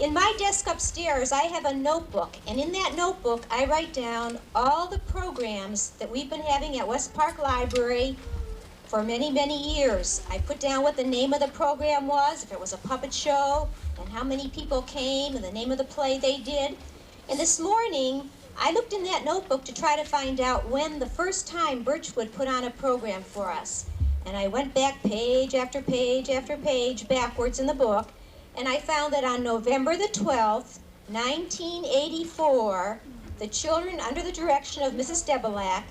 In my desk upstairs, I have a notebook, and in that notebook, I write down all the programs that we've been having at West Park Library for many, many years. I put down what the name of the program was, if it was a puppet show, and how many people came, and the name of the play they did. And this morning, I looked in that notebook to try to find out when the first time Birchwood put on a program for us. And I went back page after page after page backwards in the book, and I found that on November the 12th, 1984, the children, under the direction of Mrs. Debelak,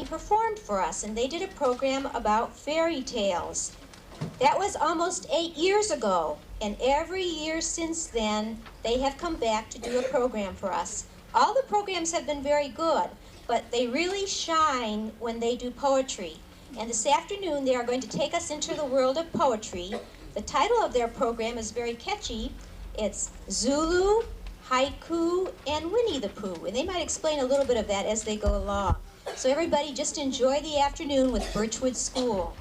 performed for us, and they did a program about fairy tales. That was almost 8 years ago, and every year since then, they have come back to do a program for us. All the programs have been very good, but they really shine when they do poetry. And this afternoon, they are going to take us into the world of poetry. The title of their program is very catchy. It's Zulu, Haiku, and Winnie the Pooh. And they might explain a little bit of that as they go along. So everybody just enjoy the afternoon with Birchwood School.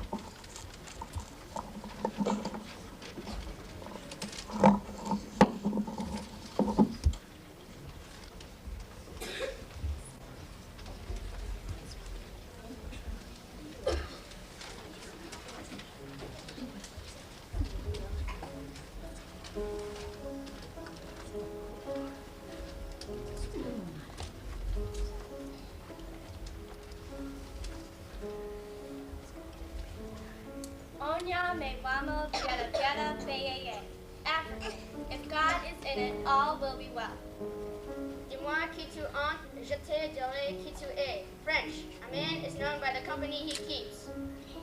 Onya me vamo jetta jetta feyeye. African. If God is in it, all will be well. Dis-moi qui tu en, je te dirai qui tu es. French. A man is known by the company he keeps.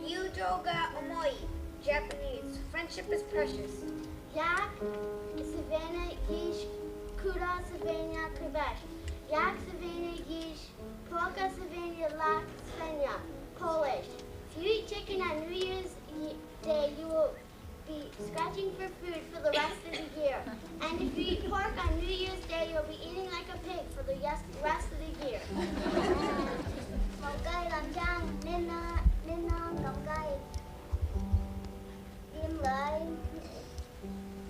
Yudoga omoi. Japanese. Friendship is precious. Jak savannah yish kuda savannah krivesh. Jak savannah yish polka savannah lak svenya. Polish. If you eat chicken on New Year's Day, you will be scratching for food for the rest of the year. And if you eat pork on New Year's Day, you'll be eating like a pig for the rest of the year. Mongkai lamjang nina nongkai im lai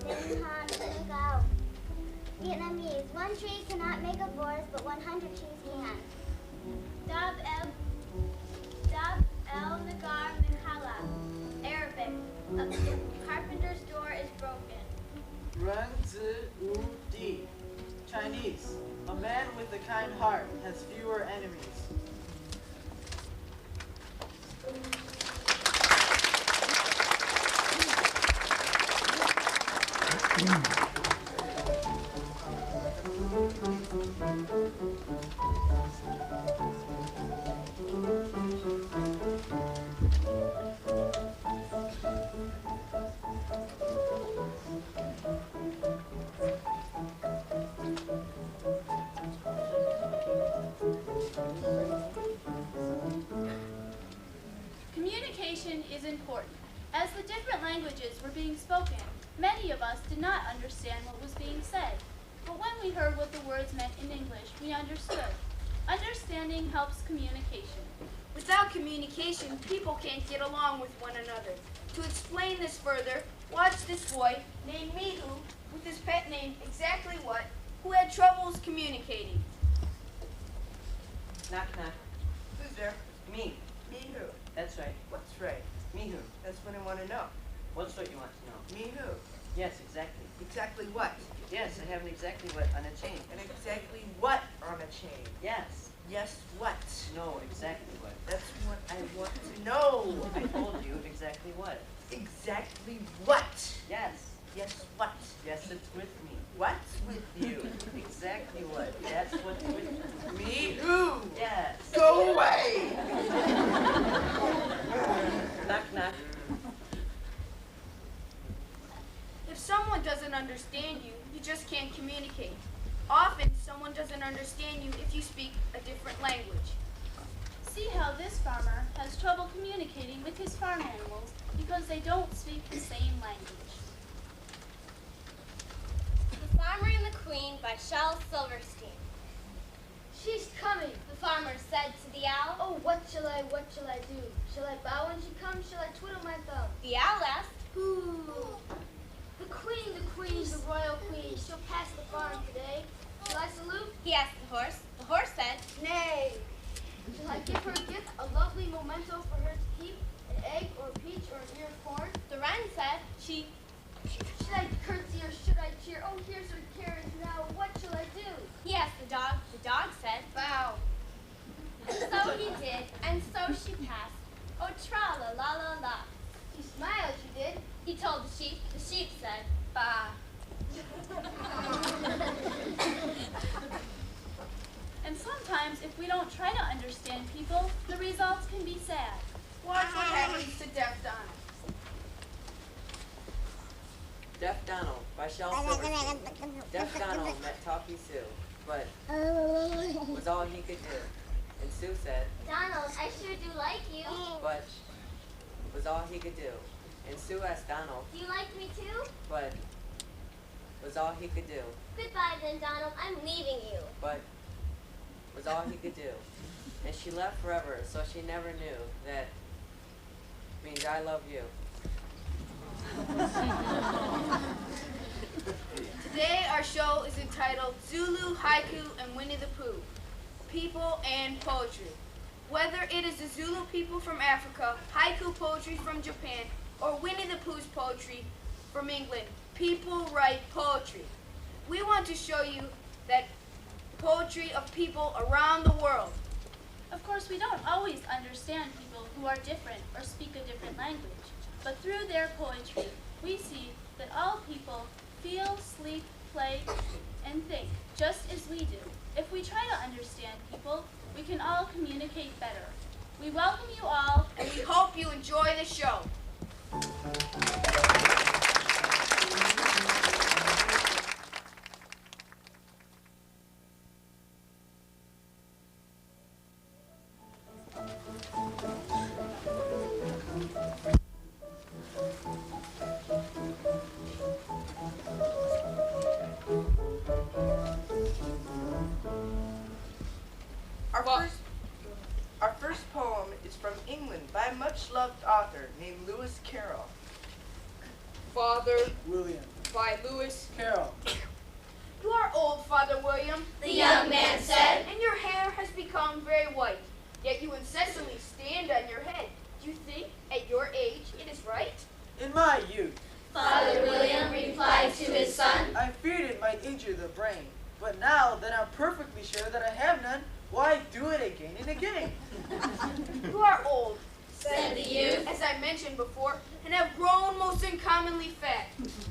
nin han cao. Vietnamese. One tree cannot make a forest, but 100 trees can. Dab el nagar mikhala. Arabic. A carpenter's door is broken. Run zi u di. Chinese. A man with a kind heart has fewer enemies. Communication is important. As the different languages were being spoken, many of us did not understand what was being said. But when we heard what the words meant in English, we understood. Understanding helps communication. Without communication, people can't get along with one another. To explain this further, watch this boy named Mihu, with his pet name Exactly What, who had troubles communicating. Knock, knock. Who's there? Me. Me who? That's right. What's right? Me who? That's what I want to know. What's what you want to know? Me who? Yes, exactly. Exactly what? Yes, I have an exactly what on a chain. And exactly what on a chain? Yes. Yes, what? No, exactly what. That's what I want to know. I told you exactly what. Exactly what? Yes. Yes, what? Yes, it's with me. What's with you? Exactly what. That's what's with Me who? Yes. Go away! Knock, knock. If someone doesn't understand you, you just can't communicate. Often, someone doesn't understand you if you speak a different language. See how this farmer has trouble communicating with his farm animals because they don't speak the same language. The Farmer and the Queen by Shel Silverstein. She's coming. The farmer said to the owl. Oh, what shall I do? Shall I bow when she comes? Shall I twiddle my thumb? The owl asked. Who? The queen, Queen's the royal queen. She'll pass the farm today. Shall I salute? He asked the horse. The horse said, Nay. Shall I give her a gift, a lovely memento for her to keep? An egg or a peach or an ear of corn? the wren said, she. Should I curtsy or should I cheer? Oh, here's her carriage now. What shall I do? He asked the dog. The dog said, Bow. and so he did, and so she passed. Oh, tra-la-la-la-la. She smiled, she did. He told the sheep. The sheep said, bah. And sometimes, if we don't try to understand people, the results can be sad. Watch what happens to Deaf Donald. Deaf Donald by Shel Silverstein. Deaf Donald met Talkie Sue, but was all he could do. And Sue said, Donald, I sure do like you. but was all he could do. And Sue asked Donald, Do you like me too? but was all he could do. Goodbye then, Donald. I'm leaving you. But was all he could do. And she left forever, so she never knew that means I love you. Today our show is entitled Zulu, Haiku, and Winnie the Pooh, People and Poetry. Whether it is the Zulu people from Africa, Haiku poetry from Japan, or Winnie the Pooh's poetry from England, people write poetry. We want to show you that poetry of people around the world. Of course, we don't always understand people who are different or speak a different language, but through their poetry, we see that all people feel, sleep, play, and think just as we do. If we try to understand people, we can all communicate better. We welcome you all, And we hope you enjoy the show. Our first poem is from England by a much-loved author named Lewis Carroll. Father William. by Lewis. Carroll. You are old, Father William, The young man said, and your hair has become very white, yet you incessantly stand on your head. Do you think, at your age, it is right? In my youth, Father William replied to his son, I feared it might injure the brain. But now that I'm perfectly sure that I have none, why do it again and again? You are old, said the youth, as I mentioned before, and have grown most uncommonly fat.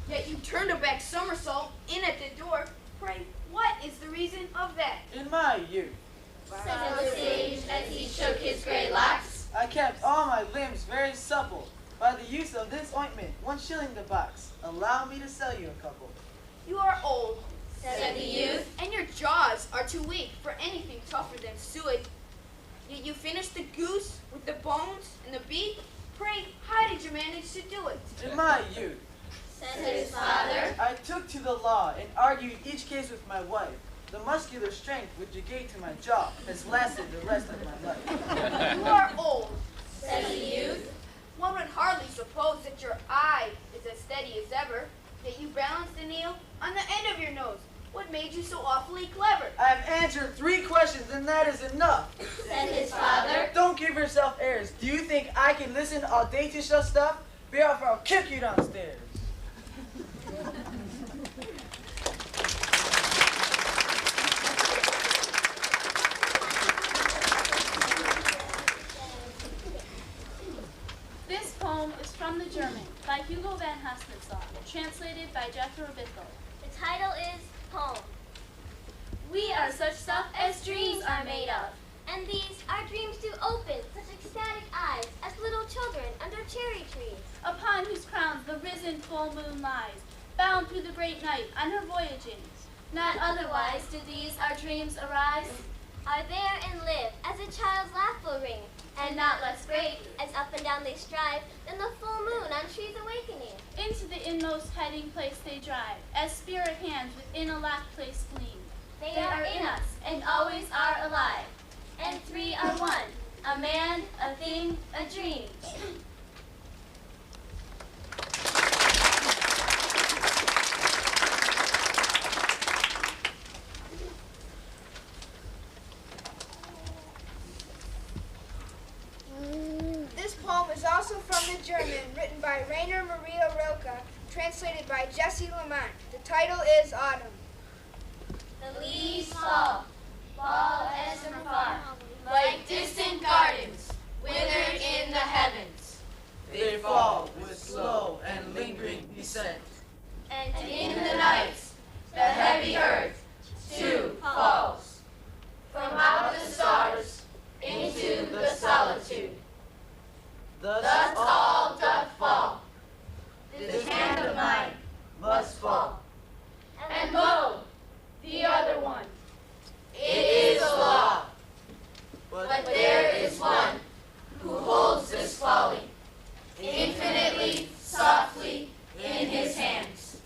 Yet you turned a back somersault in at the door. Pray, what is the reason of that? In my youth, said the sage as he shook his gray locks. I kept all my limbs very supple. By the use of this ointment, 1 shilling the box. Allow me to sell you a couple. You are old, Said the youth, and your jaws are too weak for anything tougher than suet. Yet you finished the goose with the bones and the beak. Pray, how did you manage to do it? In my youth, said his father, I took to the law and argued each case with my wife. The muscular strength which you gave to my jaw has lasted the rest of my life. You are old. said the youth, One would hardly suppose that your eye is as steady as ever, that you balance the nail on the end of your nose. What made you so awfully clever? I have answered 3 questions and that is enough. said his father, Don't give yourself airs. Do you think I can listen all day to such stuff? Be off or I'll kick you downstairs. This poem is from the German by Hugo van Hassnitzel, translated by Jethro Bithel. The title is Poem. We are such stuff as dreams are made of. And these our dreams do open, such ecstatic eyes, as little children under cherry trees. Upon whose crowns the risen full moon lies, bound through the great night on her voyagings. Not otherwise did these our dreams arise, Are there and live, as a child's laugh will ring, and not less great, as up and down they strive, than the full moon on trees awakening. into the inmost hiding place they drive, as spirit hands within a locked place gleam. They are in us, and always are alive. And 3 are one, a man, a thing, a dream. America, translated by Jesse Lamont. The title is Autumn. The leaves fall as from far, like distant gardens, withered in the heavens. They fall with slow and lingering descent. And in the nights, the heavy earth, too, falls. From out the stars, into the solitude. Thus all doth fall. This hand of mine must fall. And lo, the other one. It is a law. But there is one who holds this folly infinitely, softly in his hands.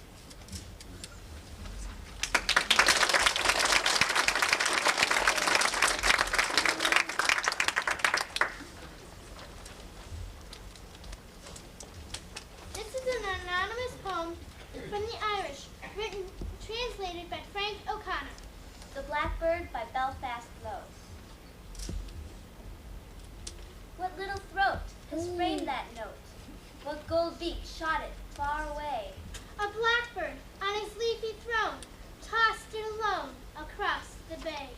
This is an anonymous poem from the Irish, translated by Frank O'Connor. The Blackbird by Belfast Blows. What little throat has framed that note? What gold beak shot it far away? A blackbird on his leafy throne tossed it alone across the bay.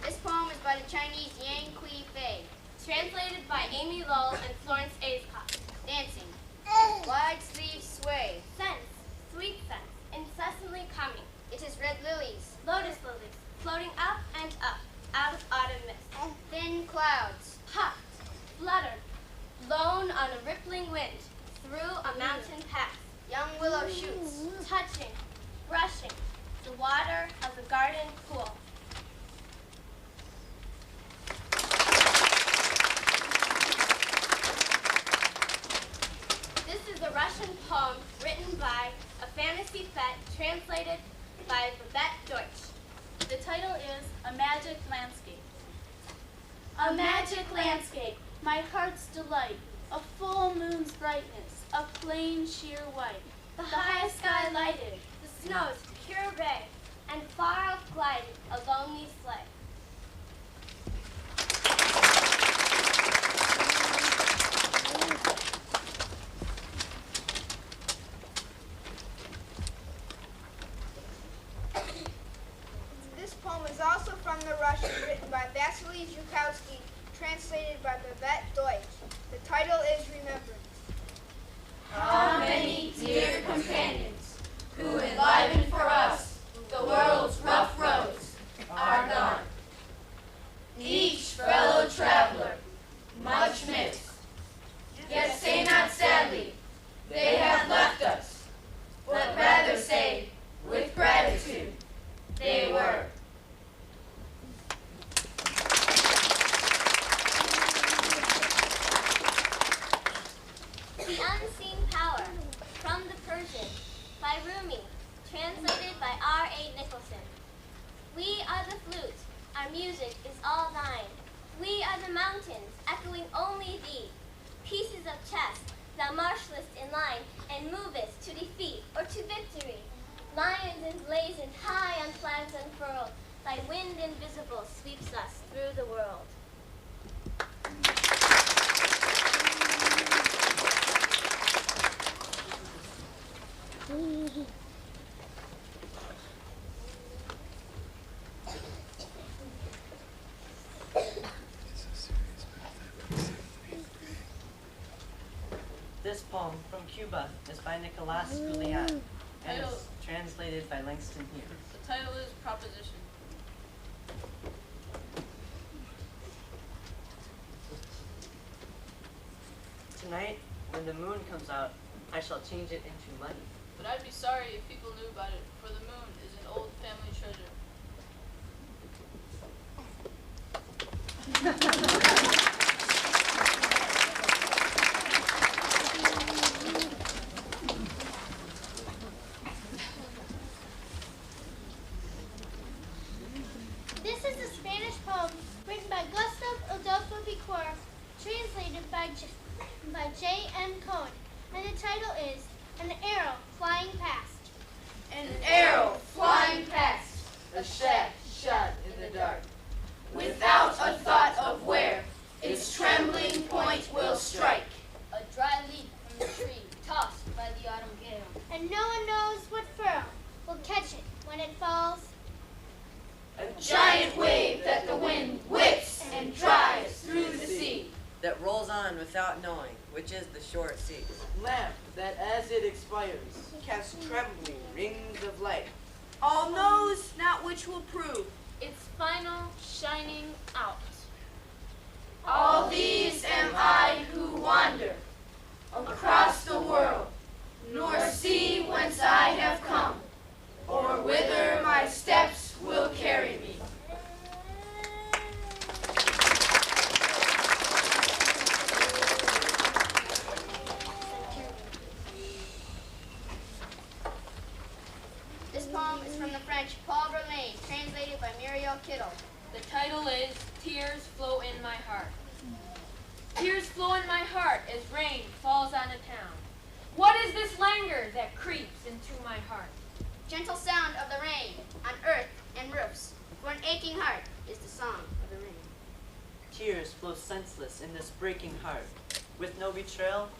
This poem is by the Chinese Yang Kui Fei, translated by Amy Lowell and Florence Aiscott. Dancing. Wide sleeves sway. Scents, sweet scents, incessantly coming. It is red lilies, lotus lilies, floating up and up, out of autumn mist. Thin clouds, puffed, fluttered, blown on a rippling wind, through a mountain path. Young willow shoots, touching, brushing, the water of the garden pool. This is a Russian poem written by a fantasy fet translated by Babette Deutsch. The title is A Magic Landscape. A magic landscape, My heart's delight, a full moon's brightness, a plain sheer white. the high sky lighted, the snows pure red, and far off glided a lonely sleigh. This poem is also from the Russian, written by Vasily Zhukowsky, translated by Babette Deutsch. The title is Remembrance. How many dear companions who enliven for us the world's rough roads are gone. Each fellow traveler, much missed, yet say not sadly, they have left us, but rather say, with gratitude, they were. The Unseen Power, from the Persian, by Rumi, translated by R.A. Nicholson. We are the flute, our music is all thine. We are the mountains, echoing only thee. Pieces of chess, thou marshallest in line, and movest to defeat or to victory. Lions emblazoned high on flags unfurled, thy wind invisible sweeps us through the world. This poem from Cuba is by Nicolas Goulian and is translated by Langston Hughes. The title is Proposition. Tonight, when the moon comes out, I shall change it into money. But I'd be sorry if people knew about it, for the moon is an old family treasure. This is a Spanish poem written by Gustav Adolfo Picor, translated by J.M. Cohen, and the title is An Arrow Flying Past. An arrow flying past, A shaft shot in the dark. when it falls? A giant wave that the wind whips and drives through the sea. That rolls on without knowing which is the short sea. Lamp that as it expires Casts trembling rings of light. All knows not which will prove. Its final shining out. All these am I who wander across the world, nor see whence I have come, or whither my steps will carry me. This poem is from the French Paul Verlaine, translated by Muriel Kittle. The title is Tears Flow in My Heart. Tears flow in my heart as rain falls on a town. What is this languor that creeps into my heart? Gentle sound of the rain on earth and roofs. For an aching heart is the song of the rain. Tears flow senseless in this breaking heart. With no betrayal,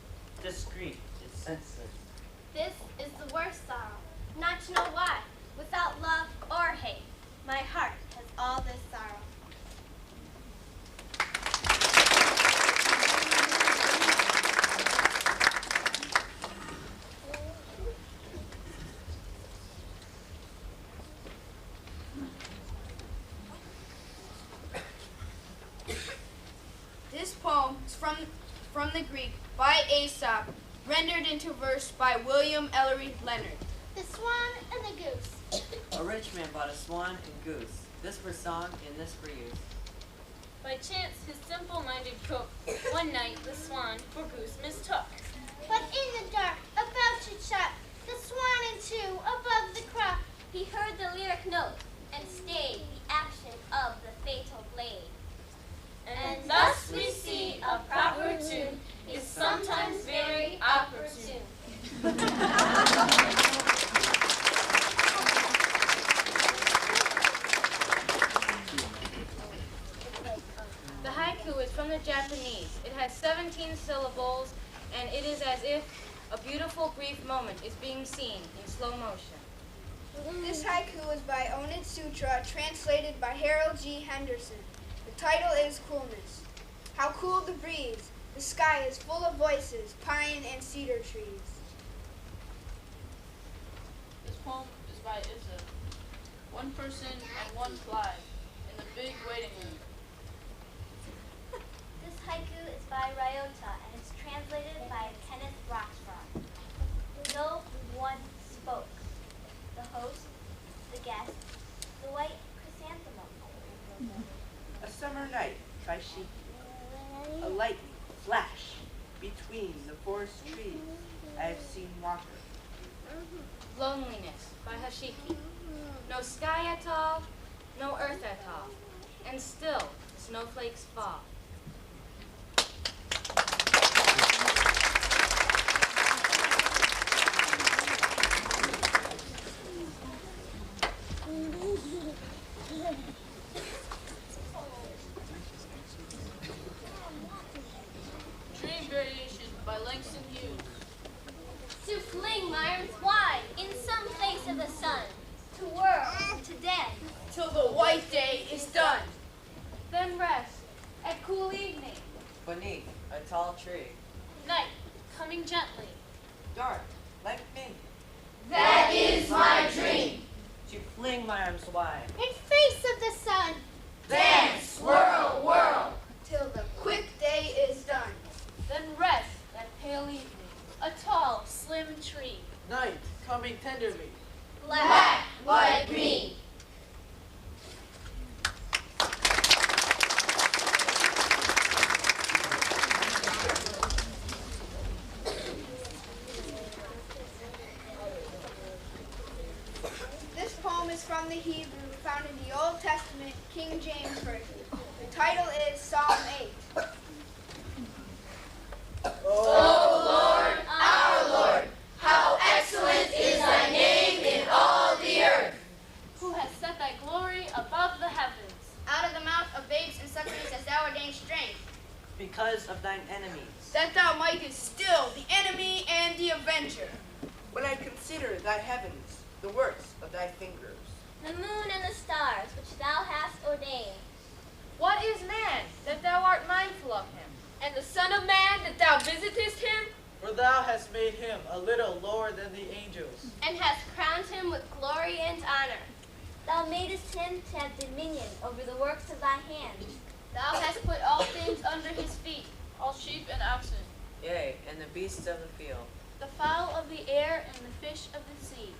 this grief is senseless. This is the worst sorrow, not to know why, without love or hate. My heart has all this sorrow. This poem is from the Greek by Aesop, rendered into verse by William Ellery Leonard. The swan and the goose. A rich man bought a swan and goose. This for song and this for use. By chance, his simple-minded cook one night the swan for goose mistook. But in the dark, about to chop, the swan in two above the crop. He heard the lyric note and stayed the action of the fatal blade. And thus we see a proper tune is sometimes very opportune. The haiku is from the Japanese. It has 17 syllables, and it is as if a beautiful brief moment is being seen in slow motion. This haiku is by Onit Sutra, translated by Harold G. Henderson. The title is Coolness. How cool the breeze. The sky is full of voices, pine and cedar trees. This poem is by Issa. One person and one fly in the big waiting room. This haiku is by Ryota and is translated by Kenneth Roxroth. No one spoke. The host, the guest, the white chrysanthemum. A summer night by Shiki. A lightning flash between the forest trees. I have seen Walker. Loneliness by Hashiki. No sky at all, no earth at all, and still the snowflakes fall. Dream Variations by Langston Hughes. To fling my arms wide in some place of the sun, to whirl, to dance. Till the white day is done. Then rest at cool evening. Beneath a tall tree. Night, coming gently. Dark, like me. That is my dream. To fling my arms wide. In face of the sun. Dance, whirl, whirl, till the quick day is done. Then rest that pale evening. A tall, slim tree. Night coming tenderly. Black, white, green. This poem is from the Hebrew found in the Old Testament King James Version. The title is Psalm 8. O Lord, our Lord, how excellent is thy name in all the earth. Who has set thy glory above the heavens. Out of the mouth of babes and sucklings hast thou ordained strength. Because of thine enemies. That thou mightest still the enemy and the avenger. When I consider thy heavens, the works of thy fingers. the moon and the stars, which thou hast ordained. What is man, that thou art mindful of him? And the Son of Man, that thou visitest him? For thou hast made him a little lower than the angels, And hast crowned him with glory and honor. Thou madest him to have dominion over the works of thy hands. Thou hast put all things under his feet, all sheep and oxen, Yea, and the beasts of the field, the fowl of the air and the fish of the sea.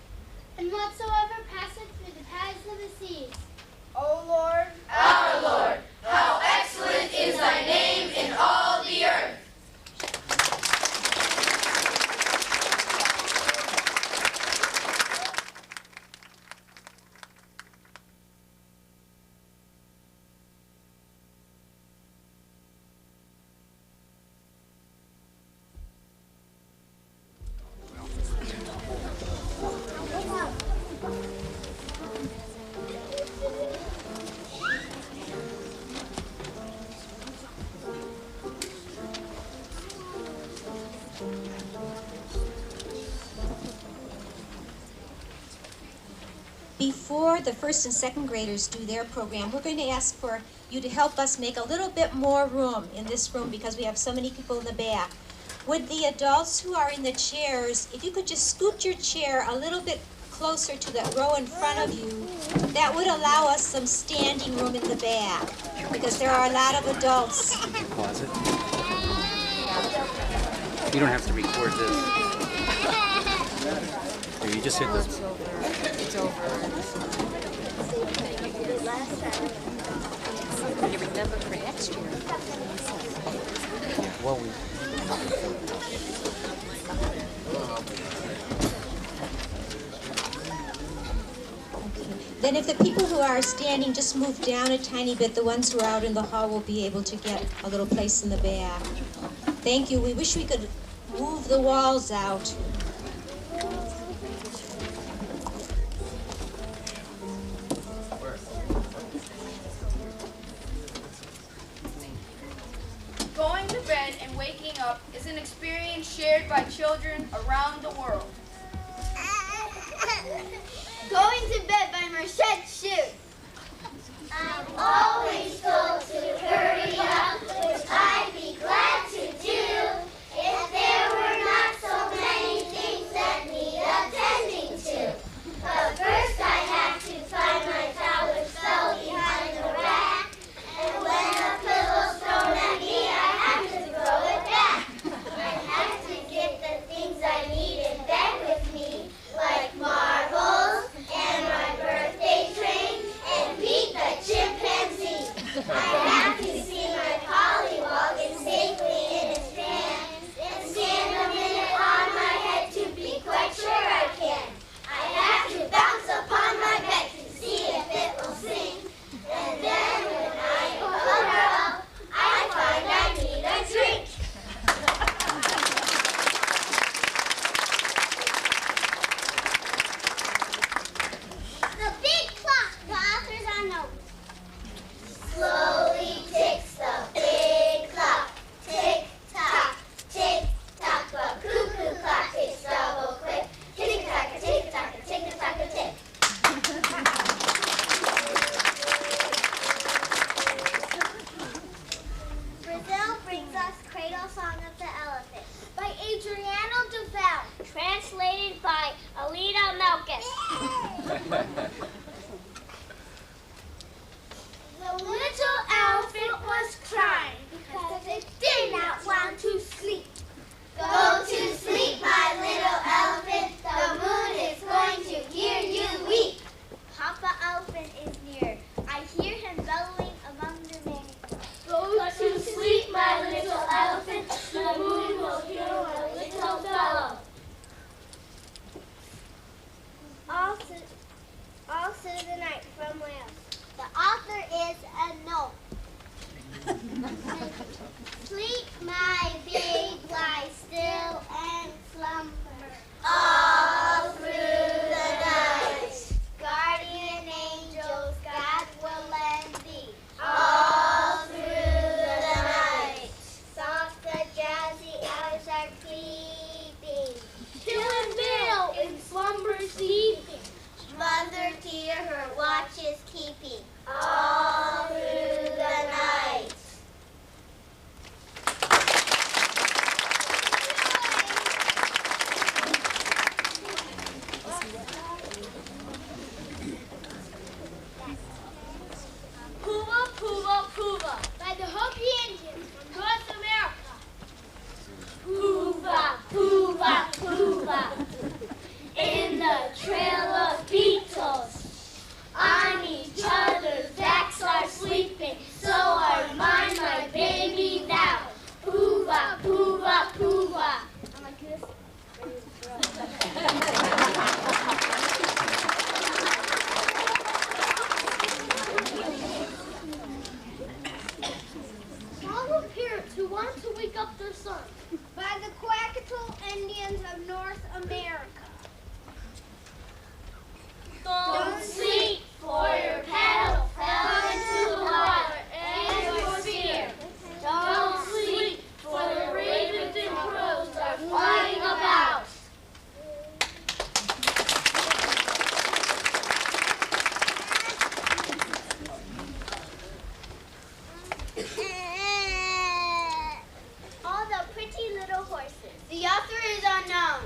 And whatsoever passeth through the paths of the seas. O Lord, Our Lord, how excellent is thy name in all the earth. Before the first and second graders do their program, we're going to ask for you to help us make a little bit more room in this room because we have so many people in the back. Would the adults who are in the chairs, if you could just scoot your chair a little bit closer to the row in front of you, that would allow us some standing room in the back because there are a lot of adults. Closet. You don't have to record this. Here, you just hit this. It's over. You remember for next year. Yeah, well, Then if the people who are standing just move down a tiny bit, the ones who are out in the hall will be able to get a little place in the back. Thank you. We wish we could move the walls out. going to bed and waking up is an experience shared by children around the world. Going to bed by Marcette Shoot. I'm always told to hurry up, which I'd be glad to do if there were not so many things that need attending to. But first I have to find my towel which fell behind the rack, and when the pillow's thrown at me, I have to throw it back. I have to get the things I needed back with me, like marbles and my birthday train and Pete the chimpanzee. I have to see my pollywog in safely in its van and stand a minute on my head to be quite sure I can. I have to bounce upon my bed to see if it will sing. And then when I cover up, I find I need a drink. The big clock, the authors on notes. Slowly ticks the big clock. Tick tock, but cuckoo clock ticks double quick. Tick tock, tick tock, tick tock, tick. Brazil brings us Cradle Song of the Elephant by Adriano Duval, translated by Alida Melkis. The little elephant was crying because it did not want to sleep. Go to sleep, my little elephant. The moon is going to hear you weep. Papa Elephant is near. I hear him bellowing among the mangroves. Go to sleep, my little elephant. who want to wake up their son. By the Quackatoo Indians of North America. Don't sleep, for your paddle fell into the water and your spear. Don't sleep, for the ravens and crows are flying about. All the pretty little horses. The author is unknown.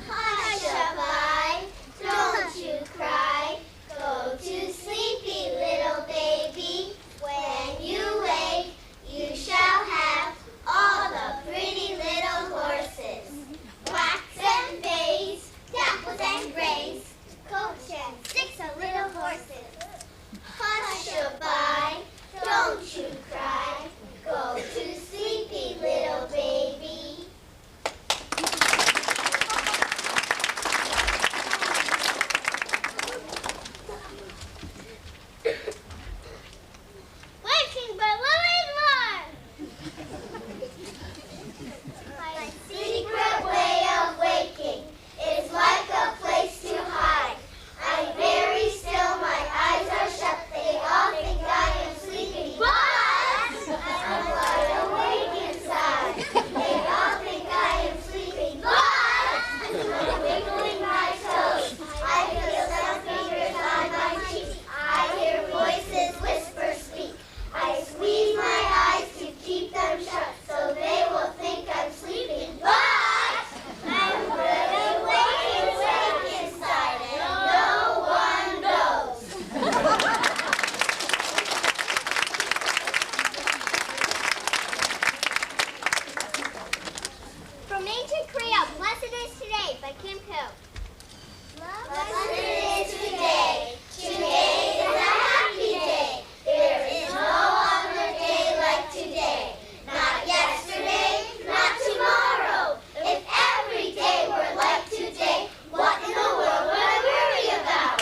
Hush-a-bye, don't you cry. Go to sleepy little baby. When you wake, you shall have all the pretty little horses. Blacks and bays, dapples and grays, coach and six of little horses. Hush-a-bye, don't you cry. Go to sleepy little baby. Waking by Lily's Barn! My secret way of waking is like a place to hide. I'm very still, my eyes are shut, they all think I am sleeping, but I'm wide awake inside. They all think I am sleeping, but I'm wiggling my toes. I feel some fingers on my cheeks. I hear voices whisper speak. I squeeze my eyes to keep them shut so they will think I'm sleeping, but I'm really awake inside and no one knows. From ancient Creole, Blessed is Today by Kim Hill. Blessed is today. Today is a happy day. There is no other day like today. Not yesterday, not tomorrow. If every day were like today, what in the world would I worry about?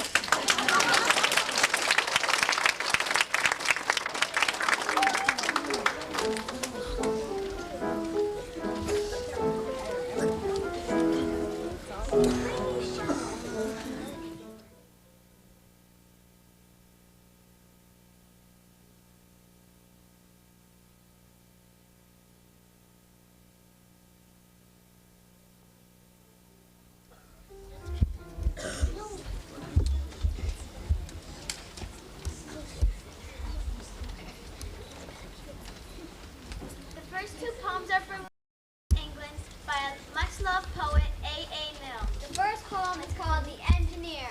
The first two poems are from England by a much-loved poet, A.A. Milne. The first poem is called The Engineer.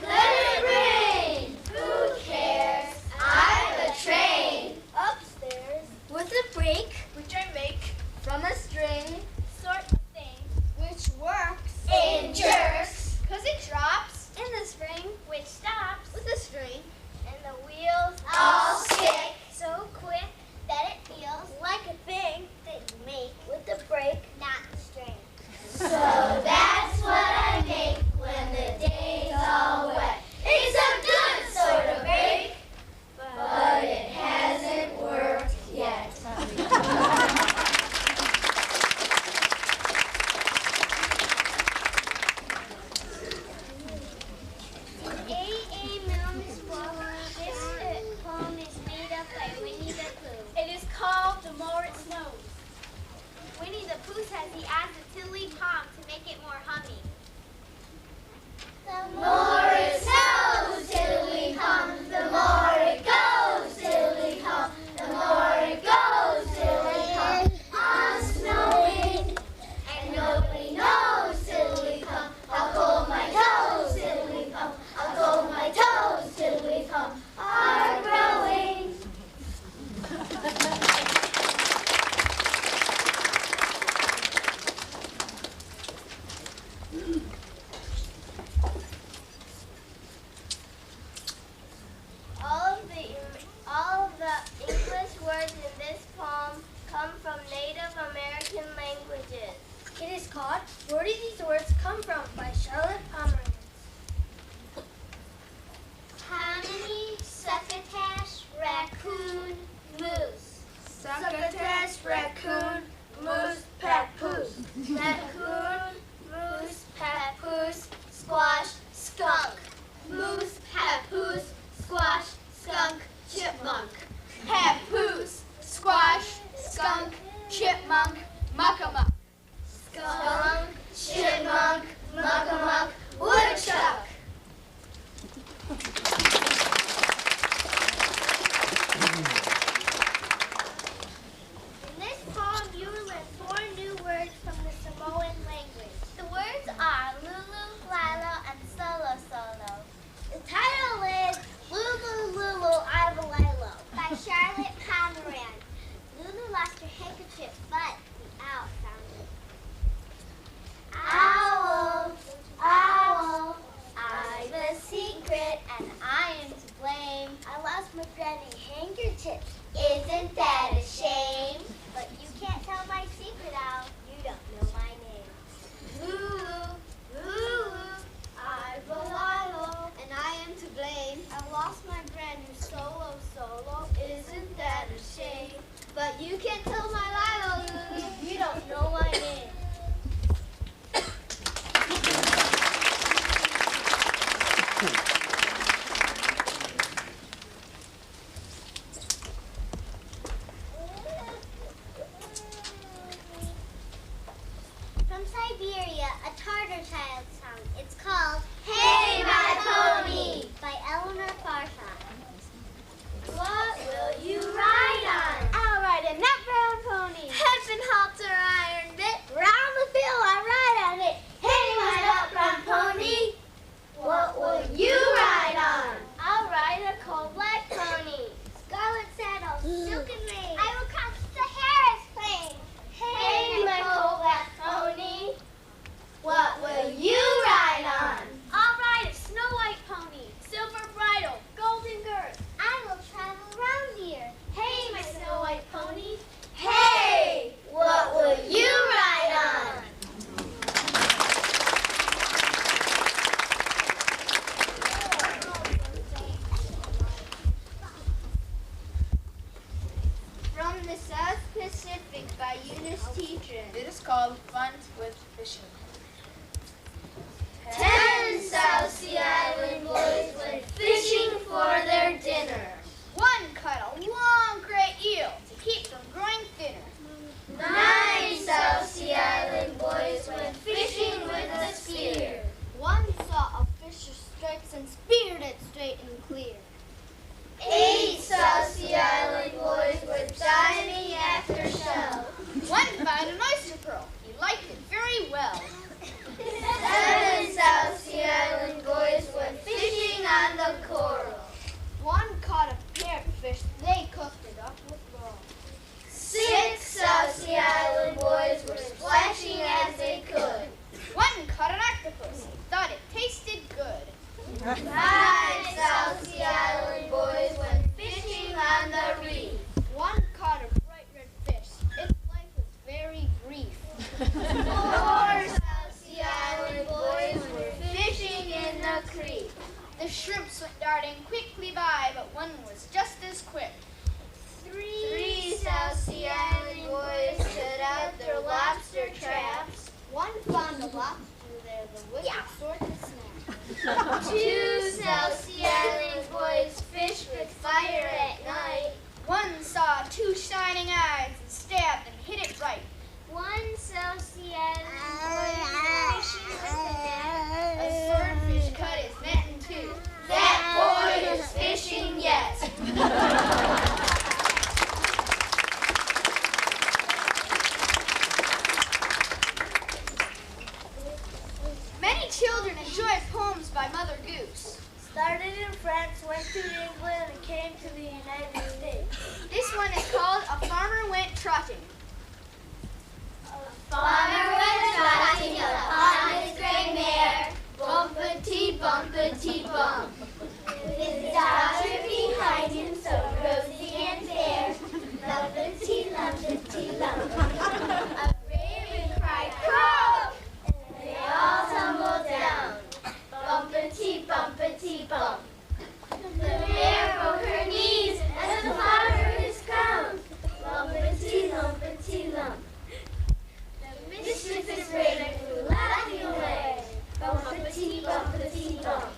Let it rain! Who cares? I've a train upstairs with a brake, which I make from a string, sort of thing, which works in jerks, 'cause it drops in the spring, which stops with a string, and the wheels all stick so quick that In this poem, you will learn 4 new words from the Samoan language. The words are Lulu, Lilo, and Solo Solo. The title is Lulu Lulu Ivalilo by Charlotte Pomeran. Lulu lost her handkerchief, but the owl found it. Owl, owl, I've a secret and I am to blame. I lost my granny handkerchief. Isn't that a shame? But you can't tell my secret, Owl. You don't know my name. Lulu, Lulu, I've a Lilo, and I am to blame. I lost my granny Solo Solo. Isn't that a shame? But you can't tell my Lilo, Lulu. You don't know my name. From Siberia, a Tartar child song. It's called Hey My Pony by Eleanor Farshad. What will you ride on? I'll ride a nut brown pony. Heads and halter iron bit. Round the field I ride on it. Hey my nut brown pony. What will you ride on? I'll ride a coal black pony. Scarlet saddle, silken mane. I will cross the Harris Plain. Hey my coal black pony. What will you ride on? I'll ride a snow white pony. Silver bridle, golden girth. I will travel around here. Hey my snow white pony. Hey! What will you ride on? From the South Pacific by Eunice Teacher. It is called Fun with Fishing. 10 South Sea Island boys went fishing for their dinner. One caught a long gray eel to keep from growing thinner. 9 South Sea Island boys went fishing with a spear. One saw a fisher's stripes and speared it straight and clear. 8 South Sea Island boys were diving after shells. One found an oyster pearl. He liked it very well. 7 South Sea Island boys went fishing on the coral. One caught a parrotfish. They cooked it up with raw. 6 South Sea Island boys were splashing as they could. One caught an octopus. He thought it tasted good. 5 South Sea Island boys went fishing on the reef. One caught a bright red fish. Its life was very brief. 4 South Sea Island boys were fishing in the creek. The shrimps went darting quickly by, but one was just as quick. 3 South Sea Island boys set out their lobster traps. One found a lobster there, the wicked sort to snap. 2 South Sea Island boys fished with fire at night. One saw 2 shining eyes and stabbed and hit it right. 1 South Sea Island boy fishing with a net. A swordfish cut his net in two. That boy is fishing yet. Many children enjoy poems by Mother Goose. Started in France, went to England, and came to the United States. This one is called A Farmer Went Trotting. Farmer went trotting upon his gray mare, bumpety, bumpety, bump. With his daughter behind him, so rosy and fair, lumpety, lumpety, lump. A raven cried, croak! And they all tumbled down, bumpety, bumpety, bump. The mare broke her knees, and the farmer his crown, lumpety, lumpety, lump. Mischievous raven flew laughing away, bumpety, bumpety, bump.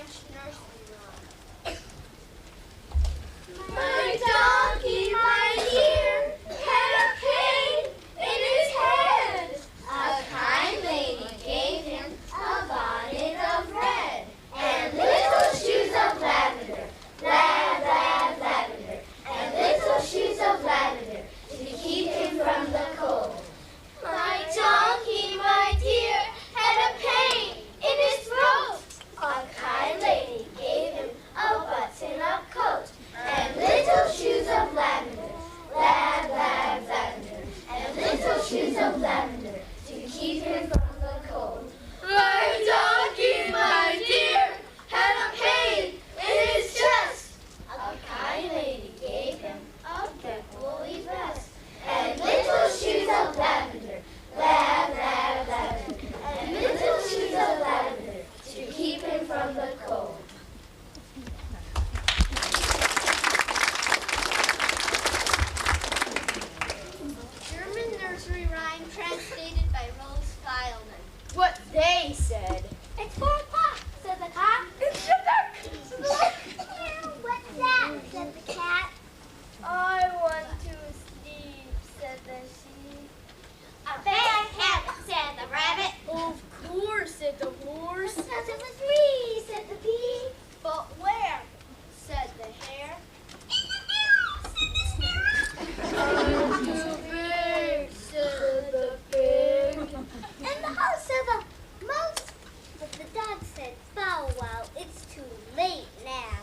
French nursery rhyme. My donkey, my dear, had a pain in his head. A kind lady gave him a bonnet of red and little shoes of lavender, lavender, and little shoes of lavender to keep him from the cold. My donkey, my dear, had a pain in his throat. A kind lady gave him a button-up coat and little shoes of lavender, lavender, and little shoes of lavender to keep him from the cold. My donkey, my dear, had a pain in his chest. A kind lady gave him a big woolly vest and little shoes of lavender, lavender, and little shoes of lavender to keep him from the cold. German nursery rhyme translated by Rose Fileman. What they said. It's 4 o'clock, said the cock. It's your duck. What's that, said the cat. I want to sleep, said the sheep. A bad habit, said the rabbit. Of course, said the horse. Because it was me, said the bee. But where? Said the hare. I'm too big, said the pig. And the house said the mouse. But the dog said, bow wow, it's too late now.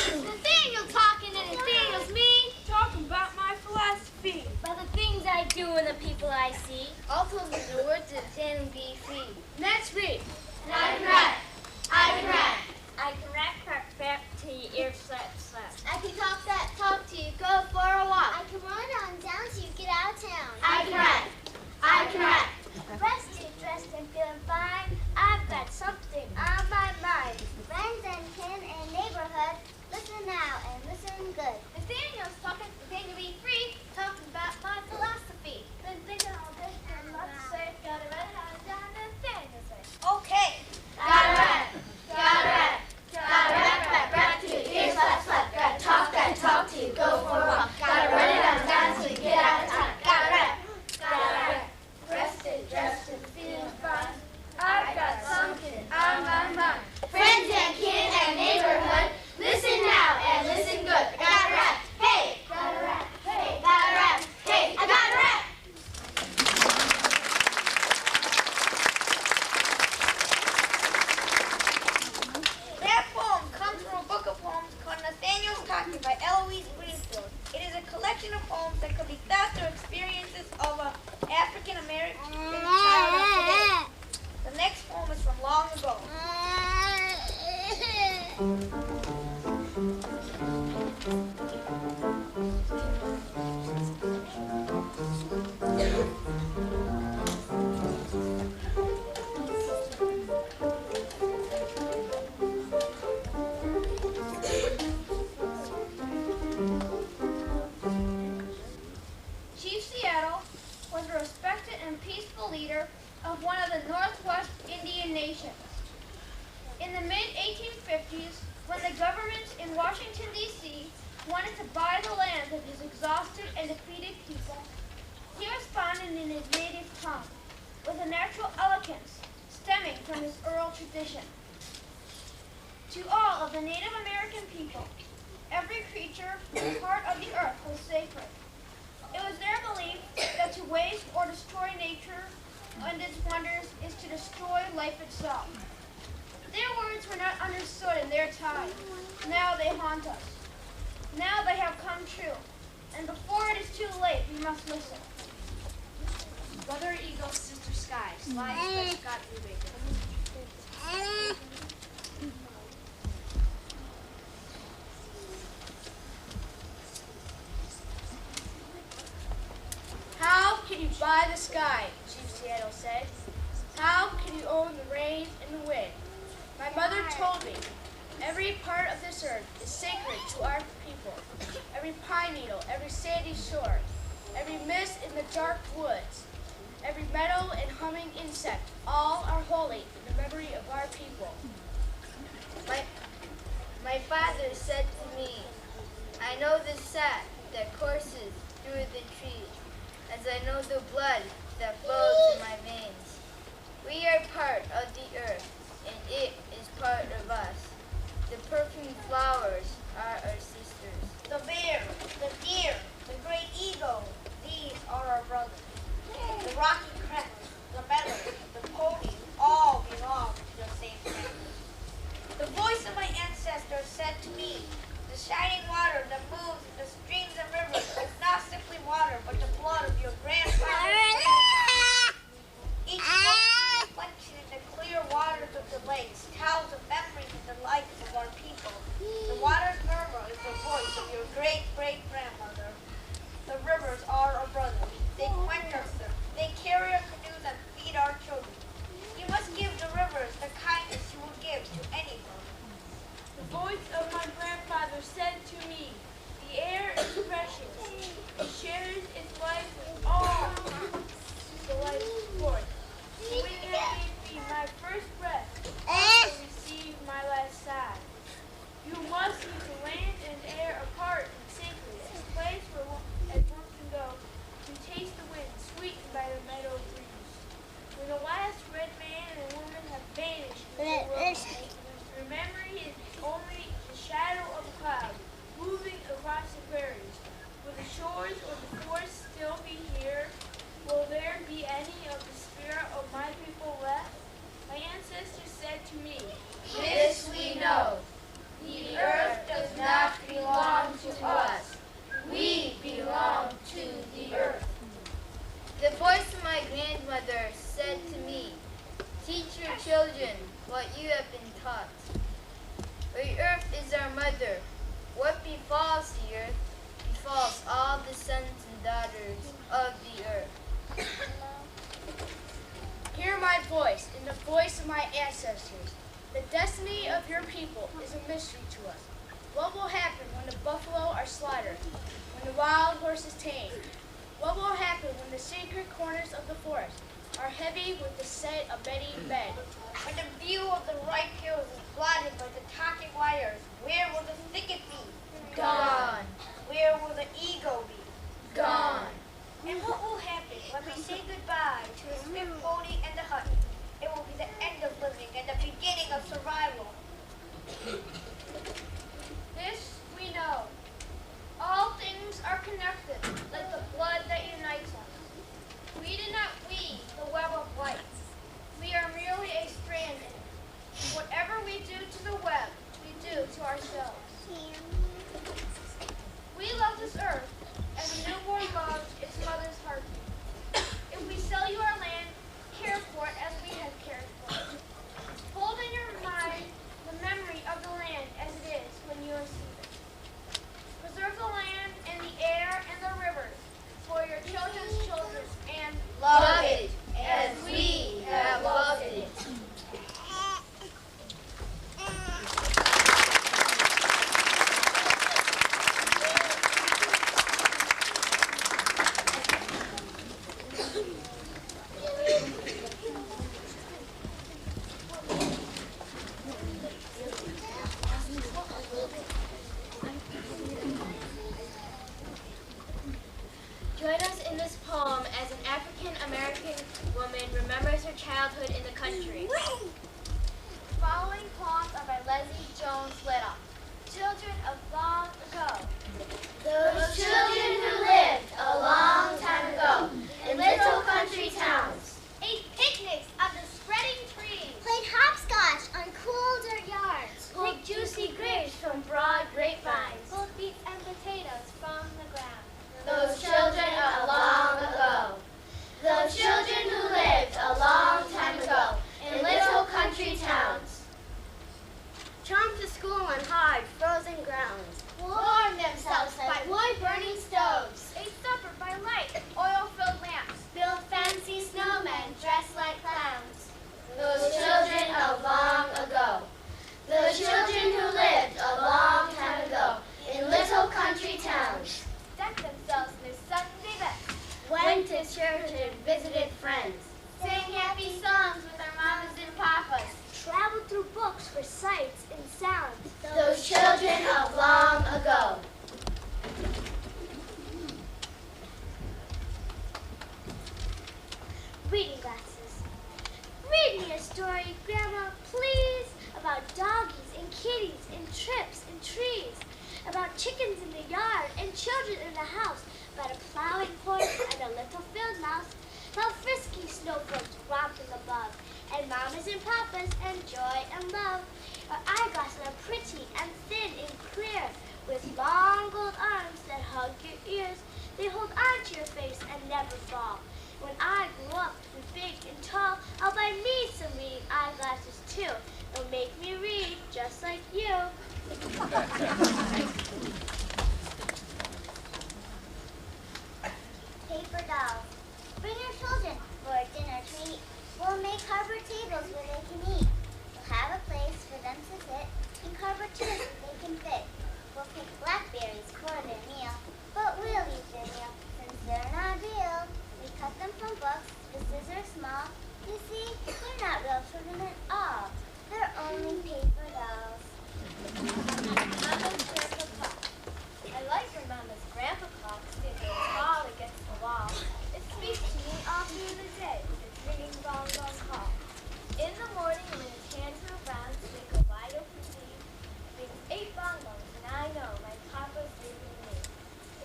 Nathaniel talking and Nathaniel's me. Talking about my philosophy. By the things I do and the people I see. Also the words that stand and be free. Next read. I can rap. I can rap. I can rap till your ear slap. I can talk that talk till you go for a walk. I can run on down till you get out of town. I can rap. I can rap. Rested, dressed, and feeling fine. I've got something on my mind. Friends and kin and neighborhood, listen now and listen good. Nathaniel's talking, Nathaniel be free, talking about my philosophy. Been thinking all day, got a lot to say, got it right how it's down, Nathaniel say. Okay. Gotta rap, gotta rap, gotta rap, rap till your ears slap. Gotta talk till you go for a walk. Gotta run it on down till you get out of town. Gotta rap, rested, dressed, and feeling fine. I've got something on my mind. Friends and kin and neighborhood, listen now and listen good. I gotta rap, hey, gotta rap, hey, gotta rap, hey, I gotta rap. That poem comes from a book of poems called Nathaniel's Talking by Eloise Greenfield. It is a collection of poems that could be thoughts or experiences of an African American child of today. The next poem is from long ago. Chief Seattle was a respected and peaceful leader of one of the Northwest Indian nations. In the mid-1850s, when the government in Washington, D.C. wanted to buy the land of his exhausted and defeated people, he responded in his native tongue, with a natural eloquence stemming from his oral tradition. To all of the Native American people, every creature and part of the earth was sacred. It was their belief that to waste or destroy nature and its wonders is to destroy life itself. Their words were not understood in their time. Now they haunt us. Now they have come true. And before it is too late, we must listen. Brother Eagle, Sister Sky, slides by Scott Brubaker. How can you buy the sky, Chief Seattle said. How can you own the rain and the wind? My mother told me, every part of this earth is sacred to our people. Every pine needle, every sandy shore, every mist in the dark woods, every meadow and humming insect, all are holy in the memory of our people. My father said to me, I know the sap that courses through the trees, as I know the blood that flows in my veins. We are part of the earth, and it is part of us. The perfumed flowers are our sisters. The bear, the deer, the great eagle, these are our brothers. The rocky crest, the meadow, the pony, all belong to the same family. The voice of my ancestors said to me, the shining water that moves in the streams and rivers is not simply water, but the blood of your grandfather. Each reflection in the clear waters of the lakes tells of memories and delights of our people. The water's murmur is the voice of your great-great-grandmother. The rivers are our brothers. They quench our thirst. They carry our canoes and feed our children. You must give the rivers the kindness you will give to any brother. The voice of my grandfather said to me, the air is precious. It shares its life with all the life forth. The wind gave me my first breath, also received my last sigh. You must keep the land and air apart and sacred, as place for as one can go to taste the wind sweetened by the meadow breeze. When the last red man and woman have vanished in the wilderness, your memory is only the shadow of a cloud moving across the prairies. Will the shores or the forests still be here? Will there be any of the spirit of my people left? My ancestors said to me, This we know. The earth does not belong to us. We belong to the earth. The voice of my grandmother said to me, teach your children what you have been taught. The earth is our mother. What befalls the earth befalls all the sons and daughters of the earth. Hear my voice and the voice of my ancestors. The destiny of your people is a mystery to us. What will happen when the buffalo are slaughtered, when the wild horse is tamed? What will happen when the sacred corners of the forest are heavy with the scent of many men? When the view of the ripe hills is blotted by the talking wires, where will the thicket be? Gone. Where will the eagle be? Gone. And what will happen when we say goodbye to the swift pony and the hut? It will be the end of living and the beginning of survival. This we know. All things are connected, like the blood that unites us. We did not weave the web of life. We are merely a strand in it. Whatever we do to the web, we do to ourselves. We love this earth as a newborn loves its mother's heartbeat. If we sell you our land, care for it as we have cared for it. Hold in your mind the memory of the land as it is when you receive it. Preserve the land and the air and the rivers for your children's children and Love it as we have loved it. Join us in this poem as an African-American woman remembers her childhood in the country. Following poems are by Leslie Jones Little. Children of long ago. Those children who lived a long time ago in little country towns Ate picnics under spreading trees. played hopscotch on cool dirt yards, Pulled juicy grapes from broad grapevines. pulled beets and story, Grandma, please? About doggies and kitties and trips and trees. About chickens in the yard and children in the house. About a plowing horse and a little field mouse. About frisky snowflakes romping above. And mamas and papas and joy and love. Our eyeglasses are pretty and thin and clear. With long gold arms that hug your ears. They hold on to your face and never fall. When I grow up to be big and tall, I'll buy me some reading eyeglasses too. They'll make me read just like you. Paper dolls. Bring your children for a dinner treat. We'll make cardboard tables where they can eat. We'll have a place for them to sit and cardboard chairs that they can fit. We'll pick blackberries for their meal, but we'll eat their meal since they're not real. We cut them from books with scissors small. You see, they're not real children at all. They're only paper dolls. Mama's grandpa clock. I like when Mama's grandpa clock stands tall against the wall. It speaks to me all through the day with its ringing gong gong call. In the morning when its hands move round to make a wide open sleeve, it rings 8 bonbons and I know my papa's leaving me.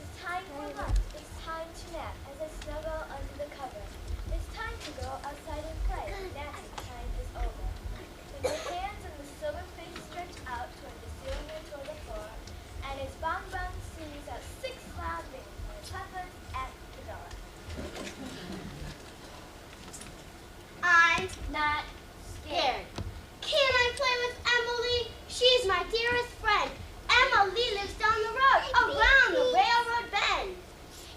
It's time for lunch. It's time to nap as I snuggle under the cover. It's time to go outside and play. Napping time is over. When the hands and the silver face stretch out toward the ceiling or toward the floor, and its bonbon sings out 6 loud rings when Papa's at the door. I'm not scared. Can I play with Emily? She's my dearest friend. Emily lives down the road, around the railroad bend.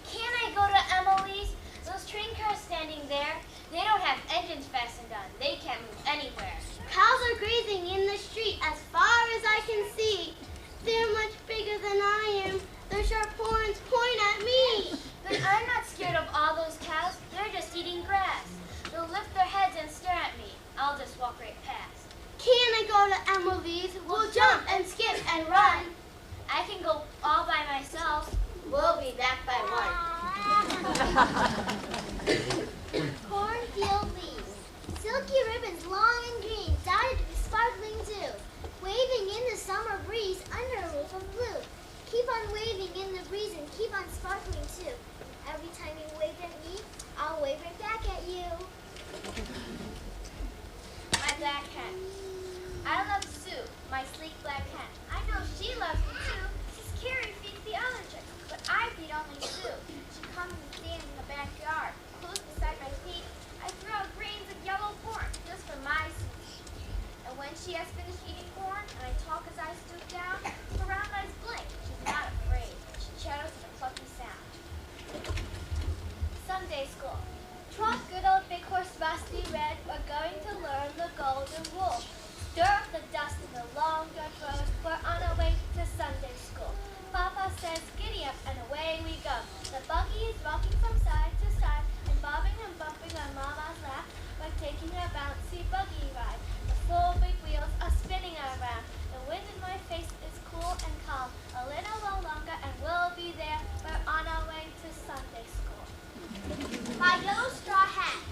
Can I go to Emily's? Those train cars standing there, they don't have engines fastened on. They can't move anywhere. Cows are grazing in the street as far as I can see. They're much bigger than I am. Their sharp horns point at me. But I'm not scared of all those cows. They're just eating grass. They'll lift their heads and stare at me. I'll just walk right past. Can I go to Emily's? We'll jump and skip and run. I can go all by myself. We'll be back by 1. Cornfield leaves. Silky ribbons, long and green, dotted with sparkling dew. Waving in the summer breeze under a roof of blue. Keep on waving in the breeze and keep on sparkling too. Every time you wave at me, I'll wave right back at you. My black cat. I love Sue, my sleek black cat. I know she loves me too. She's Carrie feeds the other chicks, but I feed only Sue. She comes and stands in the backyard, close beside my feet. I throw out grains of yellow corn just for my Sue. And when she has finished eating corn, and I talk as I stoop down, her round eyes blink. She's not afraid. She chatters with a plucky sound. Sunday school. Trot good old big horse Rusty Red, we're going to learn the golden rule. Stir up the dust in the long dark road, we're on our way to Sunday school. Papa says, giddy up, and away we go. The buggy is rocking from side to side, and bobbing and bumping on Mama's lap. We're taking a bouncy buggy ride. The 4 big wheels are spinning around. The wind in my face is cool and calm. A little while longer, and we'll be there. We're on our way to Sunday school. My yellow straw hat.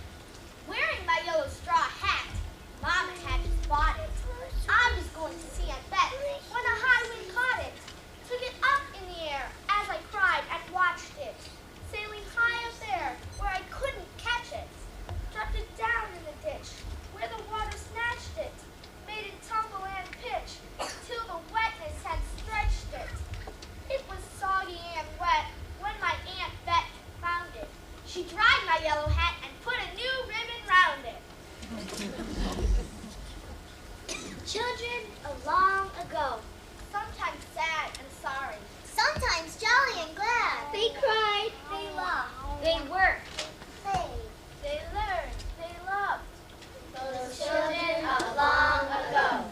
Wearing my yellow straw hat. Mama had just bought it. I'm just going to see, I bet, when a high wind caught it. Took it up in the air as I cried and watched it. Sailing high up there where I couldn't catch it. Dropped it down in the ditch where the water snatched it. Made it tumble and pitch till the wetness had stretched it. It was soggy and wet when my Aunt Bet found it. She dried my yellow hat and put a new ribbon round it. Children of long ago, sometimes sad and sorry, sometimes jolly and glad. They cried, they laughed, they worked, they played, they learned, they loved. Those children of long ago.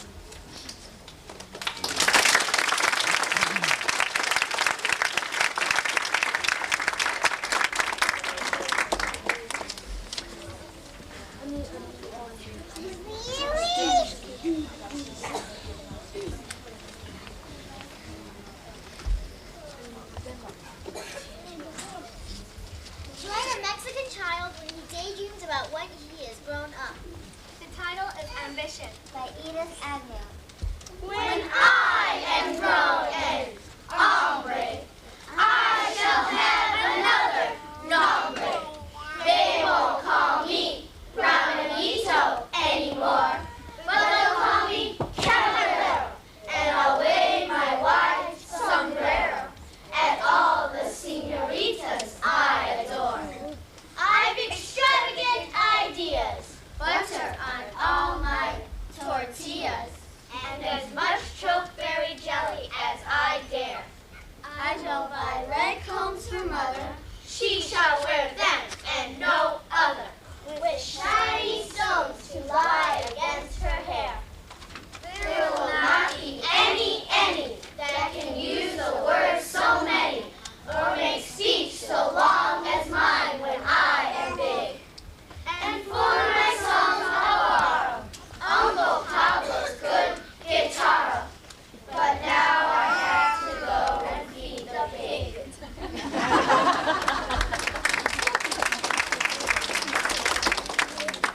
Ambition by Edith Agnew. When I am grown and hombre, I shall have another nombre. They won't call me Ramonito anymore, but they'll call me Caballero, and I'll wave my white sombrero at all the señoritas I adore. I've extravagant ideas, butter on all my tortillas, and as much chokeberry jelly as I dare. I shall buy red combs for mother, she shall wear them and no other, with shiny stones to lie against her hair. There will not be any that can use the word so many, or make speech so long as mine when I am big. And for my songs I'll borrow Uncle Pablo's good guitar, but now I have to go and feed the pig.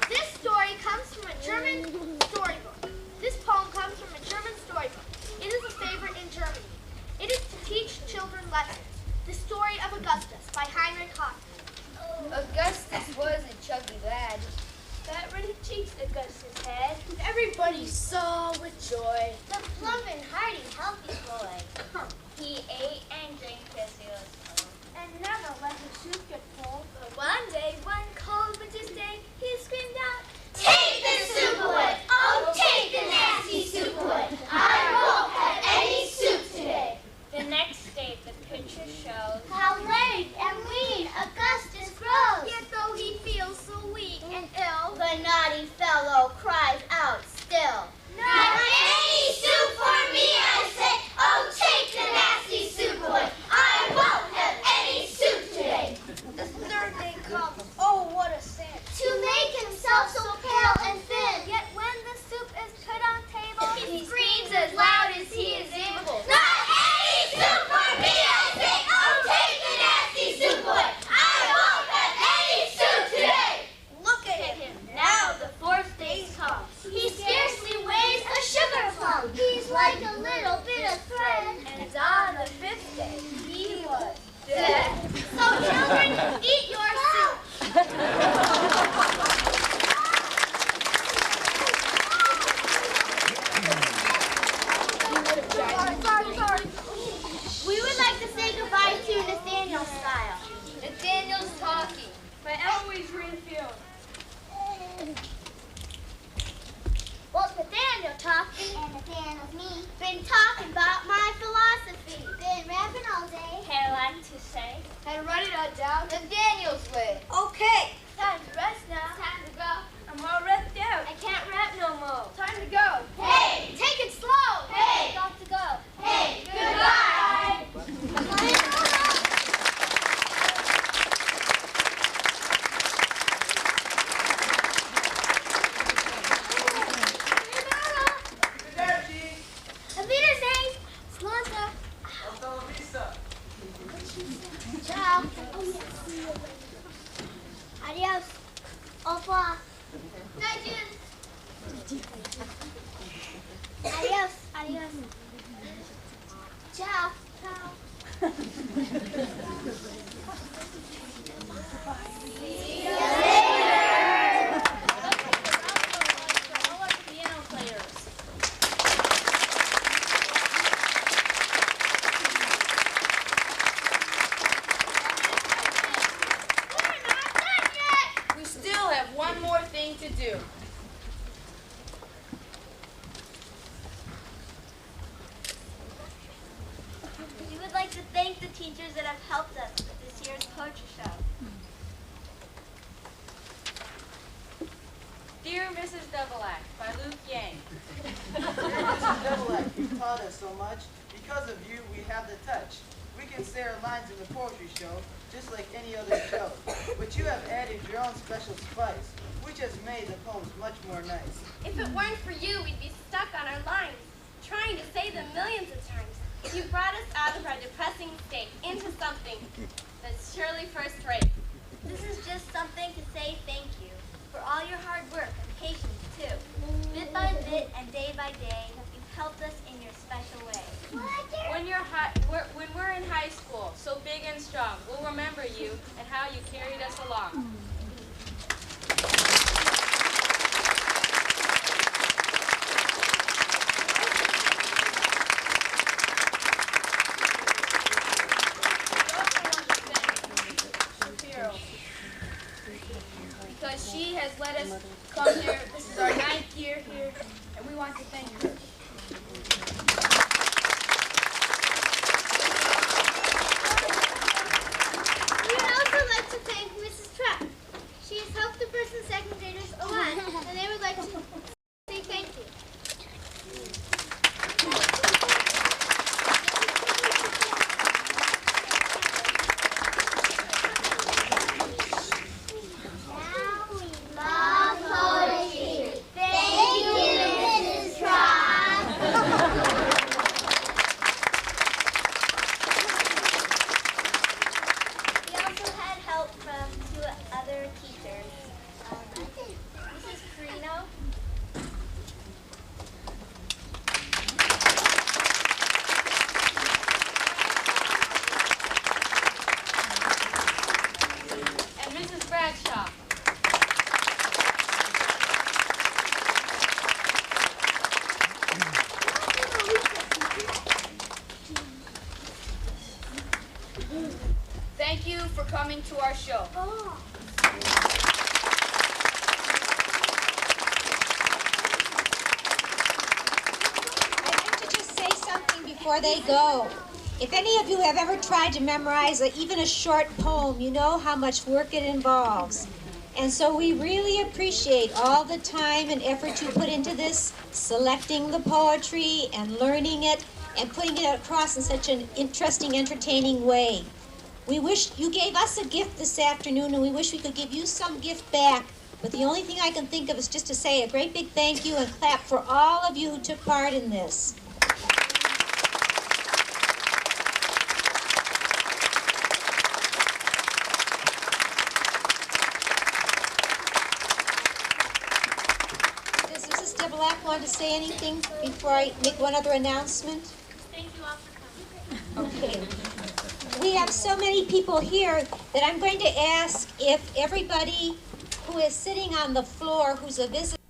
This story comes from a German storybook. This poem comes from a German storybook. It is a favorite in Germany. It is to teach children lessons. The Story of Augustus by Heinrich Heine. Augustus was a chubby lad. That really cheeks Augustus had. Everybody saw with joy. The plump and hearty, healthy boy. He ate and drank till he was full. And never let the soup get full. But one day, one cold winter's day, he screamed out, Take the soup away! Oh, take the nasty soup away! I won't have any soup today! The next day, the picture shows How lank and lean Augustus grows. yet though he feels so weak and ill, The naughty fellow cries out still. Not any soup for me, I say! Oh, take the nasty soup away! I won't have any soup today! The third day comes. Oh, what a sin. To make himself so pale and thin! yet when the soup is put on table, He screams as loud as he is able. Not any soup for me, I say! Oh, take the nasty soup away! I won't have any soup today! Look at him. now the fourth day comes. He scarcely weighs a sugar plum. He's like a little bit of thread. And on the fifth day, he was dead. So children, eat your soup. Sorry. We would like to say goodbye to Nathaniel Style. Nathaniel's talking. By Eloise Greenfield. Well, Nathaniel talking. And Nathaniel's me. Been talking about my philosophy. Been rapping all day. Had a lot to say. And write it all down. Nathaniel's way. Okay. Time to rest now. Time to go. I'm all rested out. I can't rap no more. Time to go. Hey! Take it slow. Hey! Got to go. Hey! Goodbye! Auf Wiedersehen. Slanta. Ciao. Adios. Au revoir. Adios. Ciao. All our piano players. We still have one more thing to do. We would like to thank the teachers that have helped us with this year's poetry show. Dear Mrs. Double-Act by Luke Yang. Mrs. Double-Act, you've taught us so much. Because of you, we have the touch. We can say our lines in the poetry show, just like any other show. But you have added your own special spice, which has made the poems much more nice. If it weren't for you, we'd be stuck on our lines, trying to say them millions of times. You brought us out of our depressing state into something that's surely first rate. This is just something to say thank you for all your hard work and patience, too. by day, you've helped us in your special way. When we're in high school, so big and strong, we'll remember you and how you carried us along. Because she has let us come here. This is our 9th year here, and we want to thank her. We would also like to thank Mrs. Trapp. She has helped the first and second graders a lot, and they would like to say thank you. Thank you for coming to our show. I'd like to just say something before they go. If any of you have ever tried to memorize even a short poem, you know how much work it involves. And so we really appreciate all the time and effort you put into this, selecting the poetry and learning it and putting it across in such an interesting, entertaining way. We wish you gave us a gift this afternoon, and we wish we could give you some gift back. But the only thing I can think of is just to say a great big thank you and clap for all of you who took part in this. Does Mrs. DeBlack want to say anything before I make one other announcement? Thank you all for coming. Okay. We have so many people here that I'm going to ask if everybody who is sitting on the floor who's a visitor